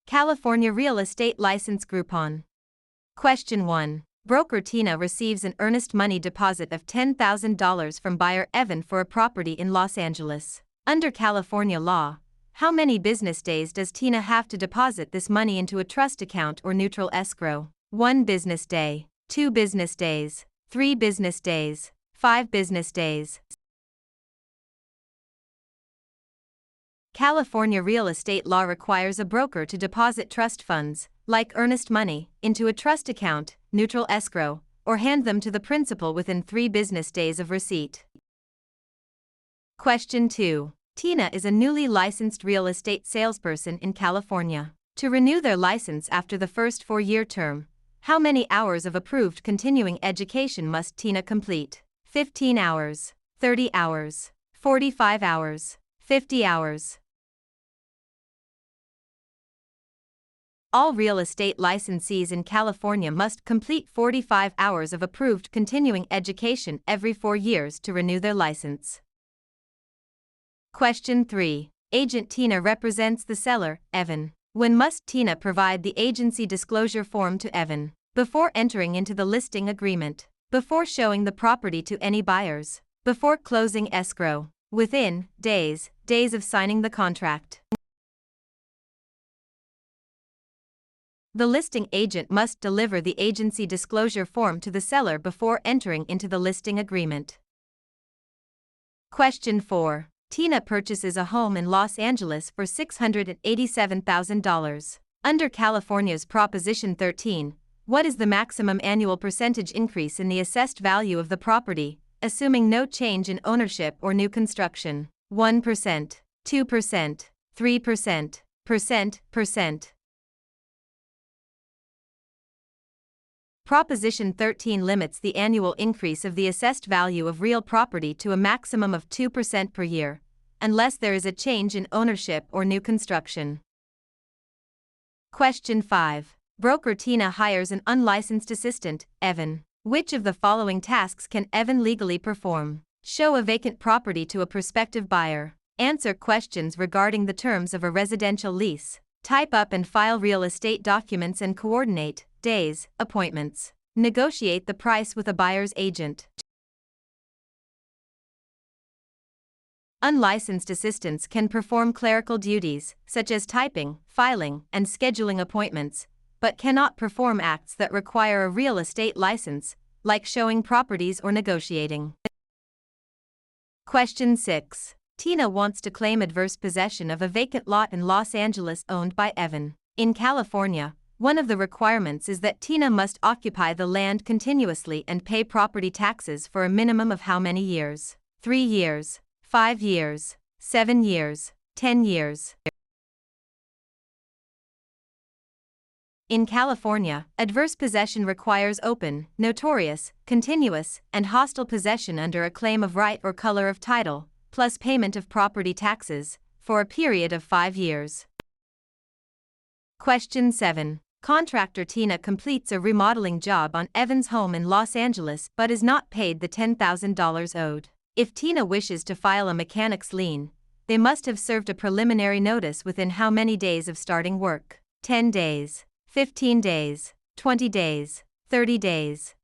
California Real Estate License Groupon. Question 1. Broker Tina receives an earnest money deposit of $10,000 from buyer Evan for a property in Los Angeles. Under California law, how many business days does Tina have to deposit this money into a trust account or neutral escrow? 1 business day, 2 business days, 3 business days, 5 business days. California real estate law requires a broker to deposit trust funds, like earnest money, into a trust account, neutral escrow, or hand them to the principal within 3 business days of receipt. Question 2. Tina is a newly licensed real estate salesperson in California. To renew their license after the first 4-year term, how many hours of approved continuing education must Tina complete? 15 hours, 30 hours, 45 hours, 50 hours. All real estate licensees in California must complete 45 hours of approved continuing education every 4 years to renew their license. Question 3. Agent Tina represents the seller, Evan. When must Tina provide the agency disclosure form to Evan? Before entering into the listing agreement, before showing the property to any buyers, before closing escrow, within days of signing the contract. The listing agent must deliver the agency disclosure form to the seller before entering into the listing agreement. Question 4. Tina purchases a home in Los Angeles for $687,000. Under California's Proposition 13, what is the maximum annual percentage increase in the assessed value of the property, assuming no change in ownership or new construction? 1%, 2%, 3%, percent. Proposition 13 limits the annual increase of the assessed value of real property to a maximum of 2% per year, unless there is a change in ownership or new construction. Question 5. Broker Tina hires an unlicensed assistant, Evan. Which of the following tasks can Evan legally perform? Show a vacant property to a prospective buyer. Answer questions regarding the terms of a residential lease. Type up and file real estate documents and coordinate days, appointments. Negotiate the price with a buyer's agent. Unlicensed assistants can perform clerical duties, such as typing, filing, and scheduling appointments, but cannot perform acts that require a real estate license, like showing properties or negotiating. Question 6. Tina wants to claim adverse possession of a vacant lot in Los Angeles owned by Evan. In California, one of the requirements is that Tina must occupy the land continuously and pay property taxes for a minimum of how many years? 3 years, 5 years, 7 years, 10 years. In California, adverse possession requires open, notorious, continuous, and hostile possession under a claim of right or color of title, plus payment of property taxes, for a period of 5 years. Question 7. Contractor Tina completes a remodeling job on Evan's home in Los Angeles but is not paid the $10,000 owed. If Tina wishes to file a mechanic's lien, they must have served a preliminary notice within how many days of starting work? 10 days, 15 days, 20 days, 30 days.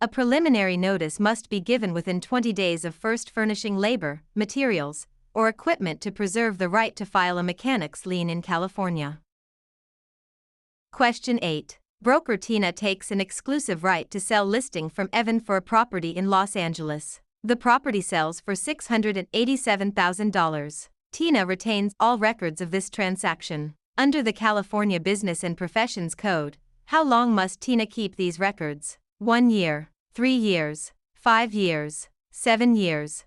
A preliminary notice must be given within 20 days of first furnishing labor, materials, or equipment to preserve the right to file a mechanic's lien in California. Question 8. Broker Tina takes an exclusive right to sell listing from Evan for a property in Los Angeles. The property sells for $687,000. Tina retains all records of this transaction. Under the California Business and Professions Code, how long must Tina keep these records? 1 year, 3 years, 5 years, 7 years.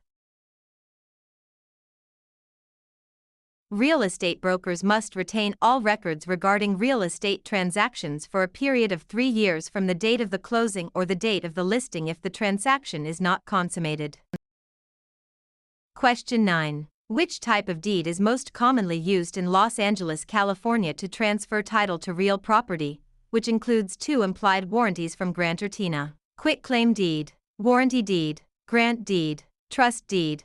Real estate brokers must retain all records regarding real estate transactions for a period of 3 years from the date of the closing or the date of the listing if the transaction is not consummated. Question 9. Which type of deed is most commonly used in Los Angeles, California to transfer title to real property, which includes 2 implied warranties from grantor Tina? Quitclaim deed, warranty deed, grant deed, trust deed.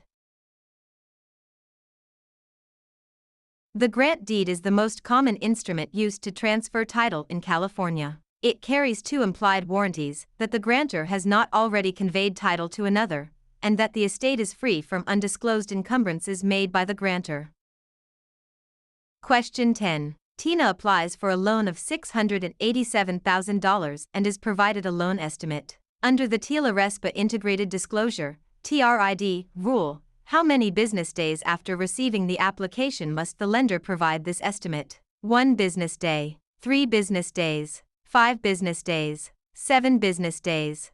The grant deed is the most common instrument used to transfer title in California. It carries two implied warranties: that the grantor has not already conveyed title to another, and that the estate is free from undisclosed encumbrances made by the grantor. Question 10. Tina applies for a loan of $687,000 and is provided a loan estimate. Under the TILA-RESPA Integrated Disclosure (TRID) rule, how many business days after receiving the application must the lender provide this estimate? 1 business day, 3 business days, 5 business days, 7 business days.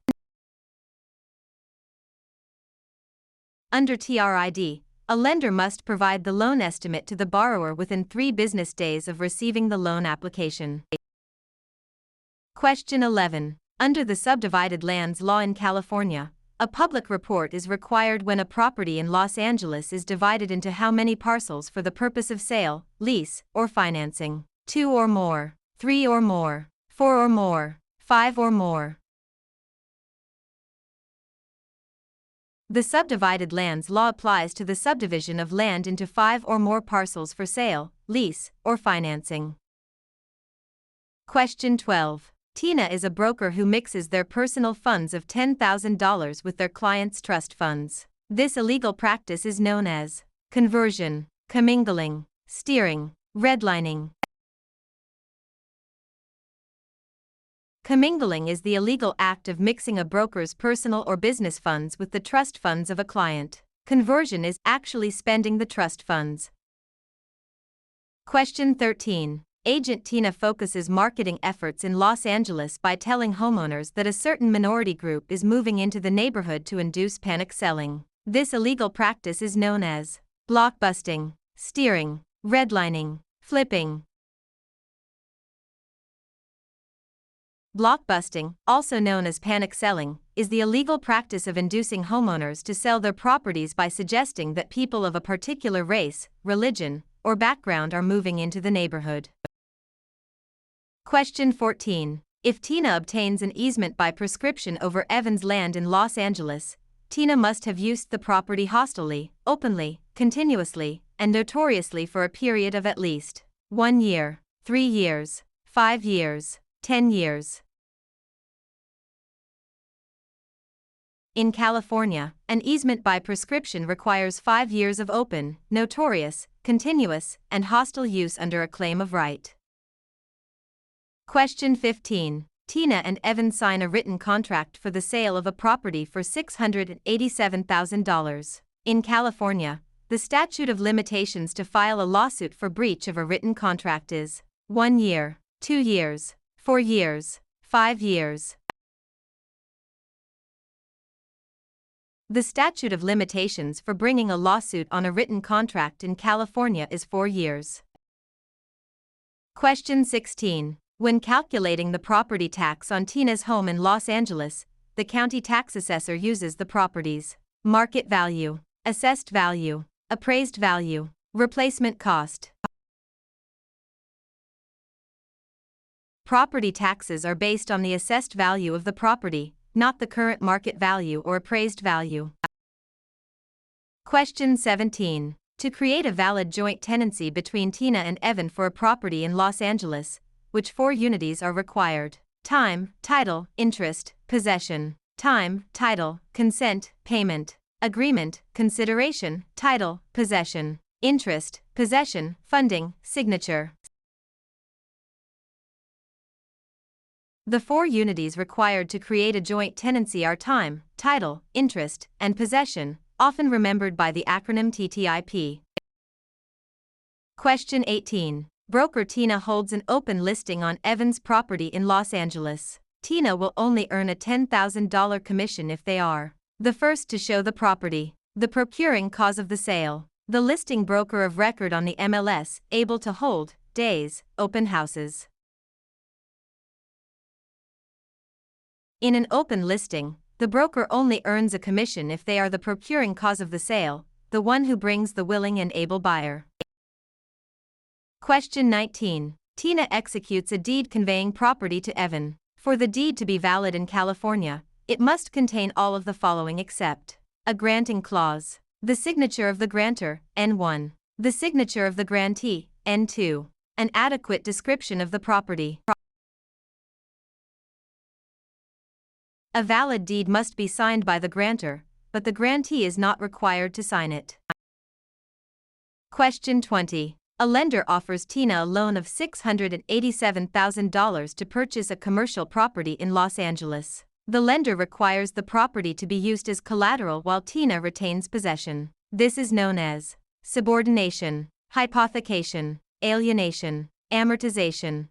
Under TRID, a lender must provide the loan estimate to the borrower within 3 business days of receiving the loan application. Question 11. Under the subdivided lands law in California, a public report is required when a property in Los Angeles is divided into how many parcels for the purpose of sale, lease, or financing? 2 or more, 3 or more, 4 or more, 5 or more. The subdivided lands law applies to the subdivision of land into 5 or more parcels for sale, lease, or financing. Question 12. Tina is a broker who mixes their personal funds of $10,000 with their clients' trust funds. This illegal practice is known as conversion, commingling, steering, redlining. Commingling is the illegal act of mixing a broker's personal or business funds with the trust funds of a client. Conversion is actually spending the trust funds. Question 13. Agent Tina focuses marketing efforts in Los Angeles by telling homeowners that a certain minority group is moving into the neighborhood to induce panic selling. This illegal practice is known as blockbusting, steering, redlining, flipping. Blockbusting, also known as panic selling, is the illegal practice of inducing homeowners to sell their properties by suggesting that people of a particular race, religion, or background are moving into the neighborhood. Question 14. If Tina obtains an easement by prescription over Evan's land in Los Angeles, Tina must have used the property hostilely, openly, continuously, and notoriously for a period of at least 1 year, 3 years, 5 years, 10 years. In California, an easement by prescription requires 5 years of open, notorious, continuous, and hostile use under a claim of right. Question 15. Tina and Evan sign a written contract for the sale of a property for $687,000. In California, the statute of limitations to file a lawsuit for breach of a written contract is 1 year, 2 years, 4 years, 5 years. The statute of limitations for bringing a lawsuit on a written contract in California is 4 years. Question 16. When calculating the property tax on Tina's home in Los Angeles, the county tax assessor uses the property's market value, assessed value, appraised value, replacement cost. Property taxes are based on the assessed value of the property, not the current market value or appraised value. Question 17. To create a valid joint tenancy between Tina and Evan for a property in Los Angeles, which 4 unities are required? Time, title, interest, possession. Time, title, consent, payment. Agreement, consideration, title, possession. Interest, possession, funding, signature. The 4 unities required to create a joint tenancy are time, title, interest, and possession, often remembered by the acronym TTIP. Question 18. Broker Tina holds an open listing on Evan's property in Los Angeles. Tina will only earn a $10,000 commission if they are the first to show the property, the procuring cause of the sale, the listing broker of record on the MLS, able to hold days, open houses. In an open listing, the broker only earns a commission if they are the procuring cause of the sale, the one who brings the willing and able buyer. Question 19. Tina executes a deed conveying property to Evan. For the deed to be valid in California, it must contain all of the following except a granting clause, the signature of the grantor, N1, The signature of the grantee. N2. An adequate description of the property. A valid deed must be signed by the grantor, but the grantee is not required to sign it. Question 20. A lender offers Tina a loan of $687,000 to purchase a commercial property in Los Angeles. The lender requires the property to be used as collateral while Tina retains possession. This is known as subordination, hypothecation, alienation, amortization.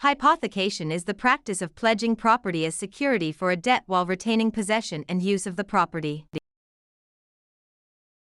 Hypothecation is the practice of pledging property as security for a debt while retaining possession and use of the property.